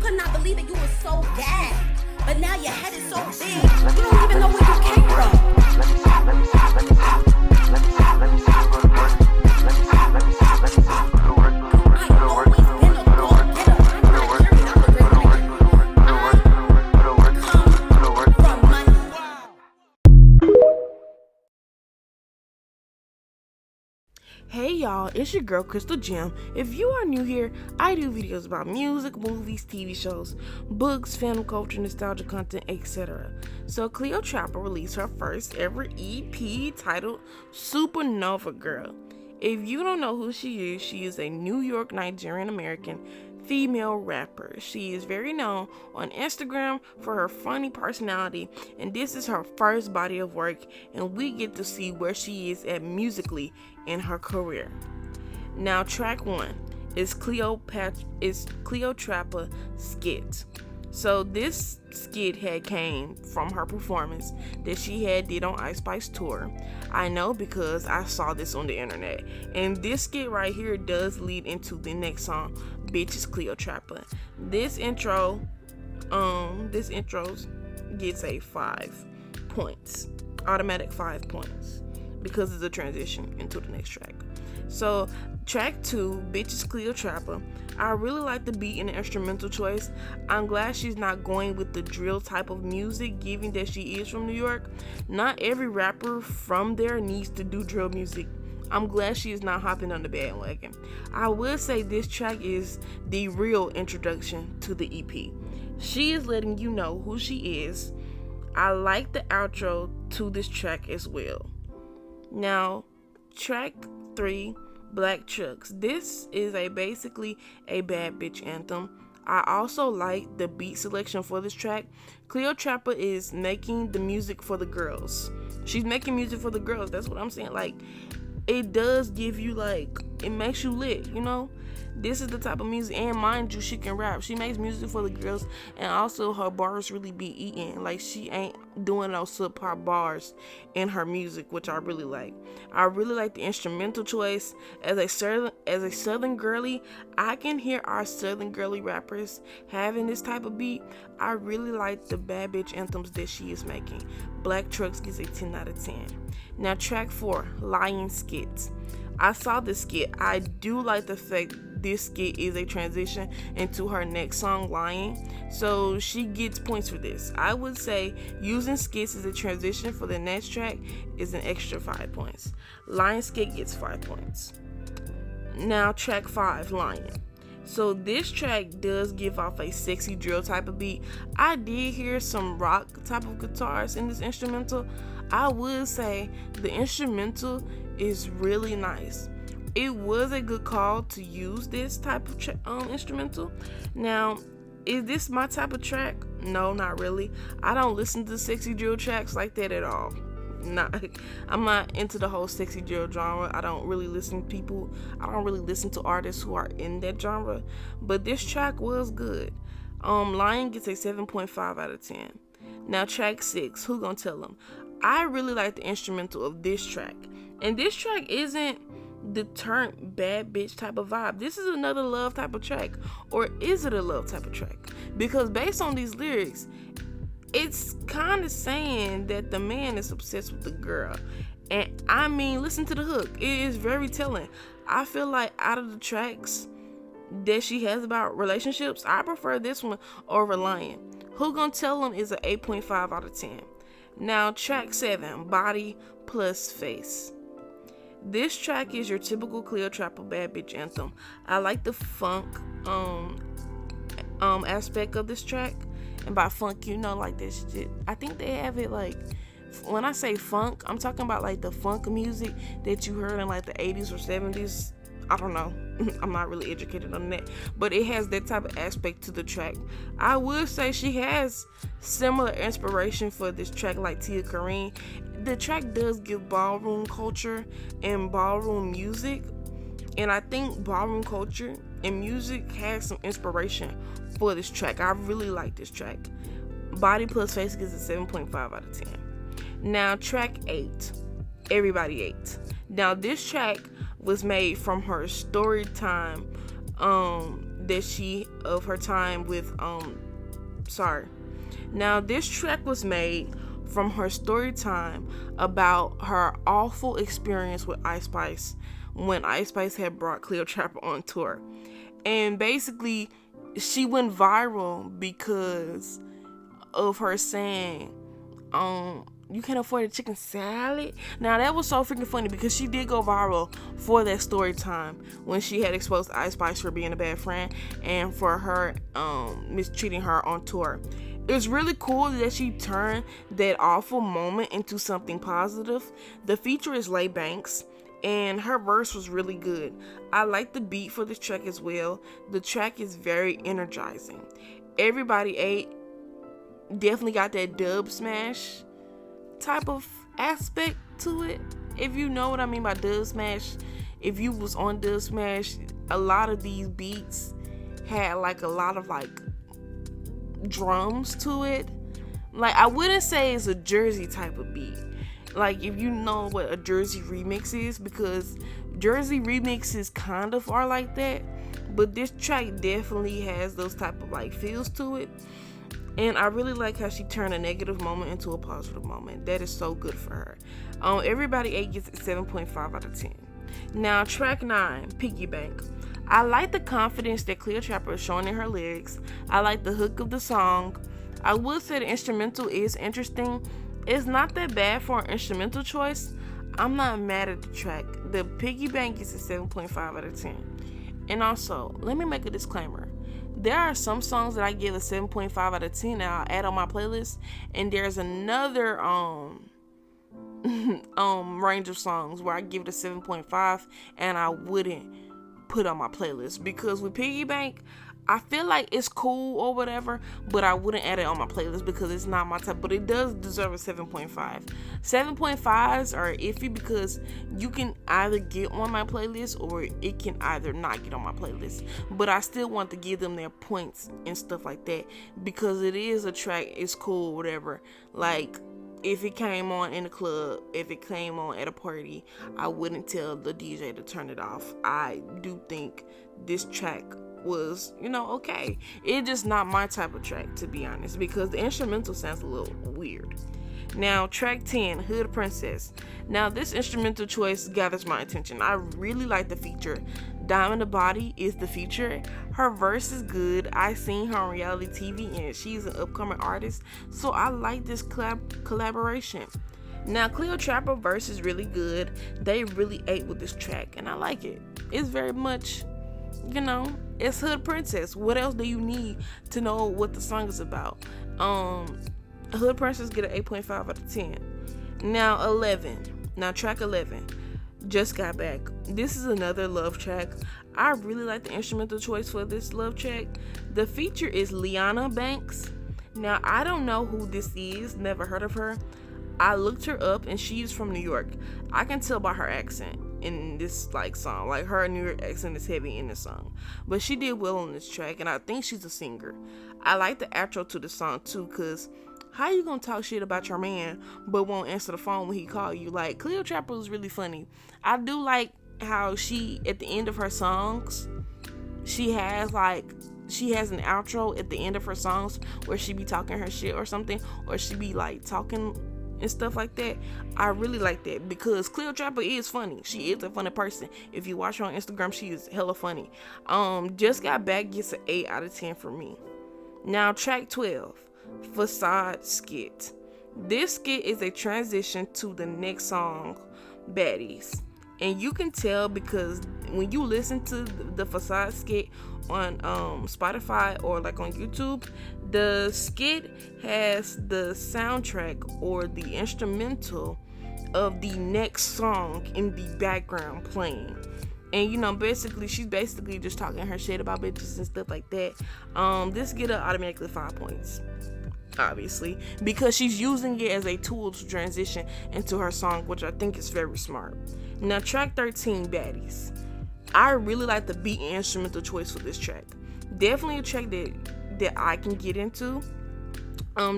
could not believe that you were so bad. But now your head is so big, you don't even know where you came from. Hey y'all, it's your girl Crystal Gem. If you are new here, I do videos about music, movies, TV shows, books, fandom culture, nostalgia content, etc. So Cleo Trapper released her first ever EP titled SuperNova Girl. If you don't know who she is a New York Nigerian American female rapper. She is very known on Instagram for her funny personality, and this is her first body of work, and we get to see where she is at musically in her career. Now, track 1 is Cleo Trapper Skit. So this skit had came from her performance that she had did on Ice Spice tour. I know because I saw this on the internet, and this skit right here does lead into the next song, Bitches Cleo Trapper. This intro gets a 5 points, automatic 5 points, because it's a transition into the next track. So track 2, Bitches Cleo Trapper. I really like the beat and the instrumental choice. I'm glad she's not going with the drill type of music, given that she is from New York. Not every rapper from there needs to do drill music. I'm glad she is not hopping on the bandwagon. I will say this track is the real introduction to the EP. She is letting you know who she is. I like the outro to this track as well. Now, track 3, Black Trucks. This is basically a bad bitch anthem. I also like the beat selection for this track. Cleo Trapper is making the music for the girls. She's making music for the girls. That's what I'm saying. Like, it does give you, like, it makes you lit, you know? This is the type of music, and mind you, she can rap. She makes music for the girls, and also her bars really be eating. Like, she ain't doing no subpar bars in her music, which I really like. I really like the instrumental choice. As a southern girly, I can hear our southern girly rappers having this type of beat. I really like the bad bitch anthems that she is making. Black Trucks gets a 10 out of 10. Now, track 4, Lying Skits. I saw this skit. I do like the fact this skit is a transition into her next song, Lying. So she gets points for this. I would say using skits as a transition for the next track is an extra 5 points. Lying skit gets 5 points. Now, track 5, Lying. So this track does give off a sexy drill type of beat. I did hear some rock type of guitars in this instrumental. I would say the instrumental is really nice. It was a good call to use this type of instrumental. Now, is this my type of track? No, not really. I don't listen to sexy drill tracks like that at all. I'm not into the whole sexy drill genre. I don't really listen to artists who are in that genre. But this track was good. Lion gets a 7.5 out of 10. Now, track 6, Who Gonna Tell 'Em? I really like the instrumental of this track. And this track isn't the turn bad bitch type of vibe. This is another love type of track. Or is it a love type of track? Because based on these lyrics, it's kind of saying that the man is obsessed with the girl. And I mean, listen to the hook. It is very telling. I feel like out of the tracks that she has about relationships, I prefer this one over Lion. Who Gonna Tell 'Em is an 8.5 out of 10. Now, track 7, Body Plus Face. This track is your typical Cleo Trapper bad bitch anthem. I like the funk aspect of this track. And by funk, you know, like this shit. I think they have it like, when I say funk, I'm talking about like the funk music that you heard in like the 80s or 70s. I don't know. I'm not really educated on that. But it has that type of aspect to the track. I would say she has similar inspiration for this track like Tia Kareem. The track does give ballroom culture and ballroom music. And I think ballroom culture and music has some inspiration for this track. I really like this track. Body Plus Face gets a 7.5 out of 10. Now, track 8, Everybody Ate. Now, this track was made from her story time of her time with Sorry. Now this track was made from her story time about her awful experience with Ice Spice when Ice Spice had brought Cleopatra on tour. And basically she went viral because of her saying, you can't afford a chicken salad. Now that was so freaking funny because she did go viral for that story time when she had exposed Ice Spice for being a bad friend and for her mistreating her on tour. It's really cool that she turned that awful moment into something positive. The feature is Lay Banks, and her verse was really good. I like the beat for this track as well. The track is very energizing. Everybody Ate definitely got that dub smash type of aspect to it. If you know what I mean by dub smash, if you was on dub smash, a lot of these beats had like a lot of like drums to it. Like, I wouldn't say it's a Jersey type of beat. Like, if you know what a Jersey remix is, because Jersey remixes kind of are like that, but this track definitely has those type of like feels to it. And I really like how she turned a negative moment into a positive moment. That is so good for her. Everybody Ate gets a 7.5 out of 10. Now, track 9, Piggy Bank. I like the confidence that Cleopatra is showing in her lyrics. I like the hook of the song. I would say the instrumental is interesting. It's not that bad for an instrumental choice. I'm not mad at the track. The Piggy Bank gets a 7.5 out of 10. And also, let me make a disclaimer. There are some songs that I give a 7.5 out of 10 that I'll add on my playlist, and there's another range of songs where I give it a 7.5 and I wouldn't put on my playlist, because with Piggy Bank, I feel like it's cool or whatever, but I wouldn't add it on my playlist because it's not my type. But it does deserve a 7.5. 7.5s are iffy because you can either get on my playlist or it can either not get on my playlist. But I still want to give them their points and stuff like that because it is a track, it's cool, whatever. Like, if it came on in the club, if it came on at a party, I wouldn't tell the DJ to turn it off. I do think this track was, okay. It's just not my type of track, to be honest, because the instrumental sounds a little weird. Now, track 10, Hood Princess. Now, this instrumental choice gathers my attention. I really like the feature. Diamond the Body is the feature. Her verse is good. I seen her on reality TV and she's an upcoming artist, so I like this collaboration. Now, Cleopatra verse is really good. They really ate with this track and I like it. It's very much, it's Hood Princess. What else do you need to know what the song is about? Hood Princess get an 8.5 out of 10. Now, 11. Now, track 11. Just Got Back. This is another love track. I really like the instrumental choice for this love track. The feature is Liana Banks. Now, I don't know who this is. Never heard of her. I looked her up and she's from New York. I can tell by her accent in this song. Like, her New York accent is heavy in this song. But she did well on this track and I think she's a singer. I like the outro to the song too, because how you gonna talk shit about your man but won't answer the phone when he call you? Like, Cleopatra was really funny. I do like how she, at the end of her songs, she has an outro at the end of her songs where she be talking her shit or something, or she be like talking and stuff like that. I really like that because Cleopatra is funny. She is a funny person. If you watch her on Instagram, she is hella funny. Just Got Back gets an 8 out of 10 for me. Now, track 12, Facade Skit. This skit is a transition to the next song, Baddies. And you can tell because when you listen to the Facade skit on Spotify or like on YouTube, the skit has the soundtrack or the instrumental of the next song in the background playing. And basically she's just talking her shit about bitches and stuff like that. This get her automatically 5 points, obviously, because she's using it as a tool to transition into her song, which I think is very smart. Now, track 13, Baddies. I really like the beat and instrumental choice for this track. Definitely a track that I can get into.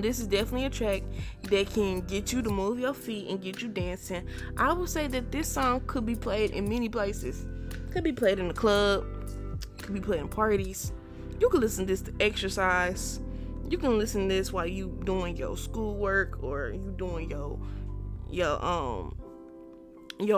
This is definitely a track that can get you to move your feet and get you dancing. I would say that this song could be played in many places. Could be played in the club, could be played in parties, You can listen to this to exercise. You can listen to this while you doing your schoolwork or you doing your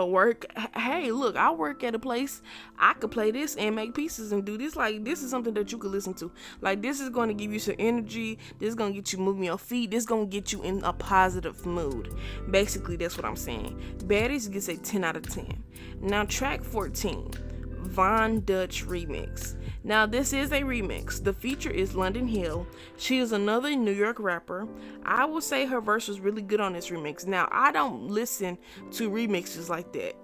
work. Hey, look, I work at a place. I could play this and make pieces and do this. Like, this is something that you could listen to. Like, this is going to give you some energy. This is going to get you moving your feet. This is going to get you in a positive mood. Basically, that's what I'm saying. Baddies gets a 10 out of 10. Now, track 14, Von Dutch remix. Now, this is a remix. The feature is London Hill. She is another New York rapper. I will say her verse was really good on this remix. Now, I don't listen to remixes like that.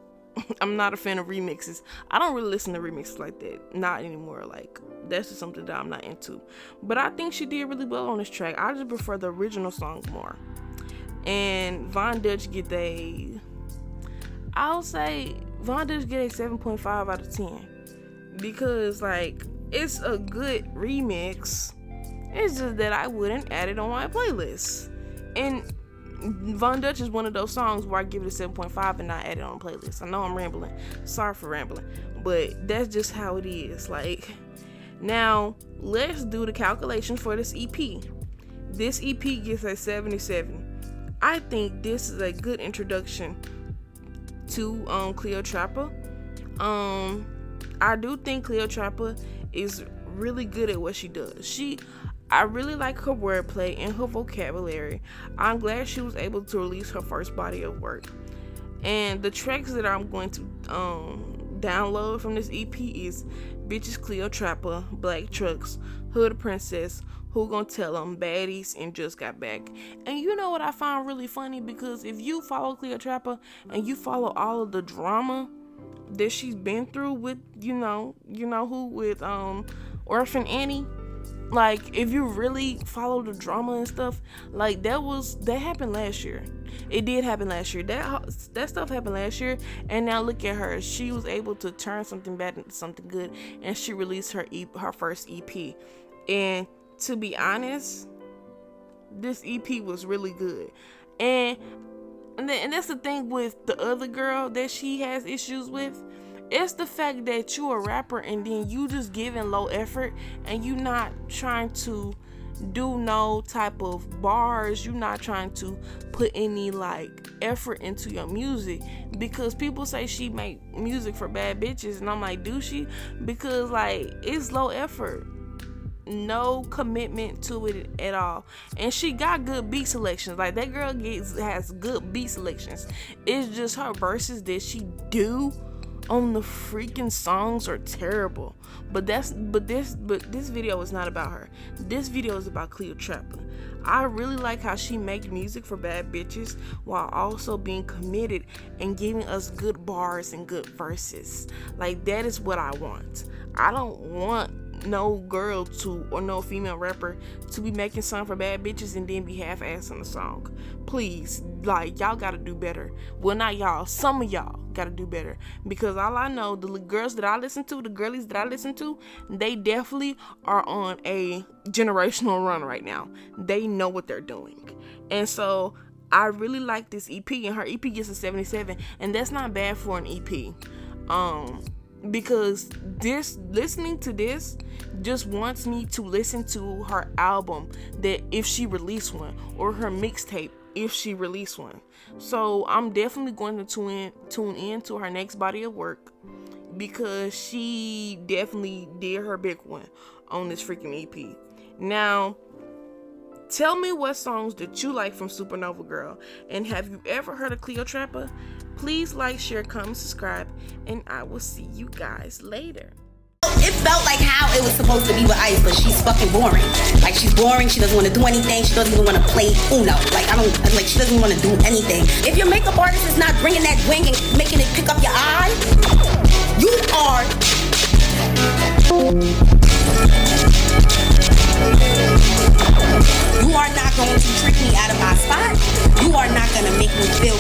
I'm not a fan of remixes. I don't really listen to remixes like that. Not anymore. Like, that's just something that I'm not into. But I think she did really well on this track. I just prefer the original song more. And Von Dutch get I'll say Von Dutch get a 7.5 out of 10. Because, like, it's a good remix. It's just that I wouldn't add it on my playlist. And Von Dutch is one of those songs where I give it a 7.5 and not add it on a playlist. I know I'm rambling. Sorry for rambling. But that's just how it is. Like, now, let's do the calculations for this EP. This EP gets a 77. I think this is a good introduction to Cleotrapa. I do think Cleotrapa is really good at what she does. I really like her wordplay and her vocabulary. I'm glad she was able to release her first body of work. And the tracks that I'm going to download from this EP is Bitches Cleotrapa, Black Trucks, Hood Princess, Who Gon' Tell 'Em, Baddies, and Just Got Back. And you know what I find really funny? Because if you follow Cleotrapa and you follow all of the drama that she's been through with, you know who, with Orphan Annie, like, if you really follow the drama and stuff, like, that happened last year. It did happen last year. That stuff happened last year, and now look at her. She was able to turn something bad into something good, and she released her first EP. And to be honest, this EP was really good. And that's the thing with the other girl that she has issues with. It's the fact that you a rapper and then you just giving low effort and you not trying to do no type of bars. You not trying to put any like effort into your music, because people say she make music for bad bitches, and I'm like, do she? Because like, it's low effort. No commitment to it at all. And she got good beat selections. Like, that girl has good beat selections. It's just her verses that she do on the freaking songs are terrible. But this video is not about her. This video is about Cleotrapa. I really like how she makes music for bad bitches while also being committed and giving us good bars and good verses. Like, that is what I want. I don't want no girl or no female rapper to be making songs for bad bitches and then be half-assed in the song. Please, like, y'all gotta do better. Well, not y'all, some of y'all gotta do better, because all I know, the girls that I listen to, the girlies that I listen to, they definitely are on a generational run right now. They know what they're doing. And so I really like this EP, and her EP gets a 77, and that's not bad for an EP. Because listening to this just wants me to listen to her album, that if she released one, or her mixtape if she released one. So I'm definitely going to tune in to her next body of work, because she definitely did her big one on this freaking EP. Now, tell me what songs that you like from SuperNova Girl, and have you ever heard of Cleotrapa? Please like, share, comment, subscribe, and I will see you guys later. It felt like how it was supposed to be with Ice, but she's fucking boring. Like, she's boring. She doesn't want to do anything. She doesn't even want to play Uno. She doesn't want to do anything. If your makeup artist is not bringing that wing and making it pick up your eye, you are not going to trick me out of my spot. You are not going to make me feel